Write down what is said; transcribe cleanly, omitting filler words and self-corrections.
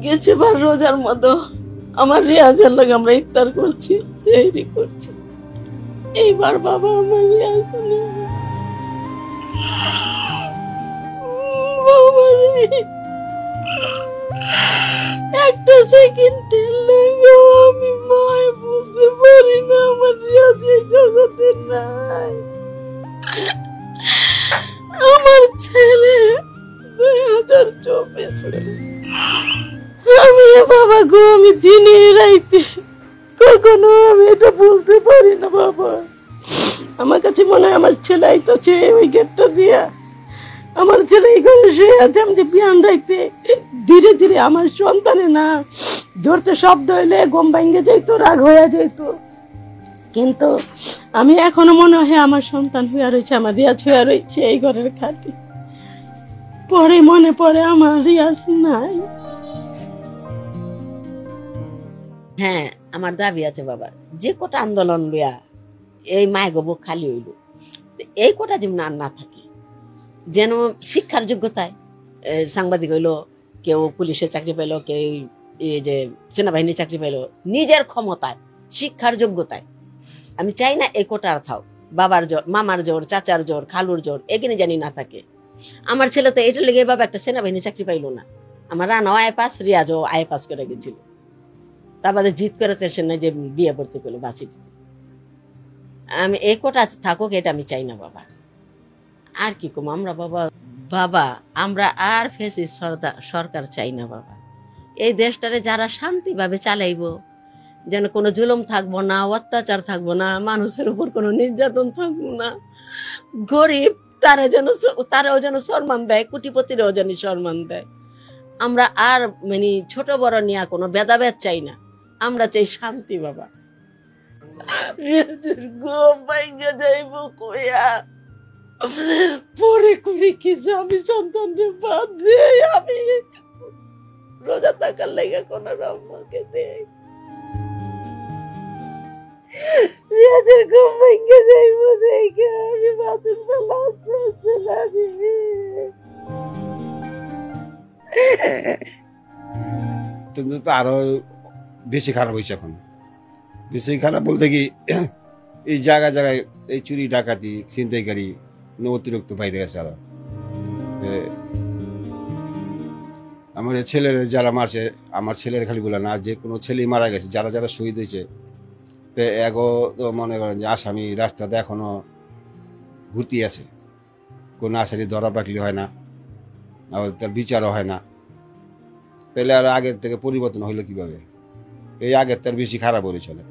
গেছেবার রোজার মতো আমার রিয়াজের লাগে আমরা ইফতার করছি, সেহরি করছি। এইবার বাবা আমার রিয়াজ নেই। বাবা রে, একটা সেকেন্ডের লাগে আমি মায় বলতে পারি না আমার রিয়াজ এই জগতে নাই। আমার ছেলে 2024 আমি বাবা গো, আমি দিনে রাইতে কখনো আমি এটা বলতে পারি না বাবা। আমার কাছে মনে হয় আমার ছেলে আইতাছে ওই গেটটা দিয়া, আমার ছেলে এই ঘরে শুয়ে আছে। আমি যে বিয়ান রাইতে ধীরে ধীরে আমার সন্তানে না জোরতে শব্দ হইলে গম ভাঙ্গে যাইতো, রাগ হয়ে যাইতো, কিন্তু আমি এখনো মনে হয় আমার সন্তান হইয়া রয়েছে, আমার রিয়াজ হইয়া রয়েছে এই ঘরের খাটি। পরে মনে পড়ে আমার রিয়াজ নাই। হ্যাঁ, আমার দাবি আছে বাবা, যে কটা আন্দোলন লইয়া এই মায় গো বুক খালি হইল, এই কটা যেমন আর না থাকে, যেন শিক্ষার যোগ্যতায় সাংবাদিক হইলো, কেউ পুলিশের চাকরি পেলো, কেউ এই যে সেনাবাহিনীর চাকরি পেলো, নিজের ক্ষমতায় শিক্ষার যোগ্যতায়। আমি চাই না এই কোটা আর থাও, বাবার জোর, মামার জোর, চাচার জোর, খালুর জোর এখানে জানি না থাকে। আমার ছেলে তো এটা লেগে বাবা একটা সেনাবাহিনী চাকরি পাইলো না। আমার রানাও আইপাস, রিয়াজও আইপাস করে গেছিল, তারপরে জিত করেছে সে না যে বিয়ে করতে গেলো বাসিটিতে। আমি এই কোটা থাকুক, এটা আমি চাই না বাবা। আর কি কম আমরা বাবা, বাবা আমরা আর ফেসিস সরকার চাই না বাবা। এই দেশটারে যারা শান্তিভাবে চালাইবো, যেন কোনো জুলুম থাকবো না, অত্যাচার থাকবো না, মানুষের উপর কোনো নির্যাতন থাকবো না, গরিব তারাও যেন সম্মান দেয়, কোটিপতিরাও যেন সম্মান দেয়। আমরা আর মানে ছোট বড় নিয়ে কোনো ভেদাভেদ চাই না, আমরা চাই শান্তি বাবা। পরে করে কি আমি সন্তানকে বাদ দিয়ে আমি রোজা থাকার লেগে কোন রম্মাকে দেয় রিয়াজের ঘুম ভেঙে যাইব দেখে আমি বাথরুম ফেলা কিন্তু তো আরো বেশি খারাপ হয়েছে এখন। বেশি খারাপ বলতে কি, এই জায়গায় জায়গায় এই চুরি ডাকাতি ছিনতাইকারী অতিরিক্ত বাইরে গেছে। আরো আমার ছেলের যারা মারছে, আমার ছেলের খালি বলে না, যে কোনো ছেলেই মারা গেছে, যারা যারা শহীদ হয়েছে, তো এগো তো মনে করেন যে আসামি রাস্তাতে এখনো ঘুরতে আছে, কোনো আসামি ধরা পাকলি হয় না, আবার তার বিচারও হয় না। তাহলে আর আগের থেকে পরিবর্তন হইলো কিভাবে? এই আগের তার বেশি খারাপ হয়ে চলে।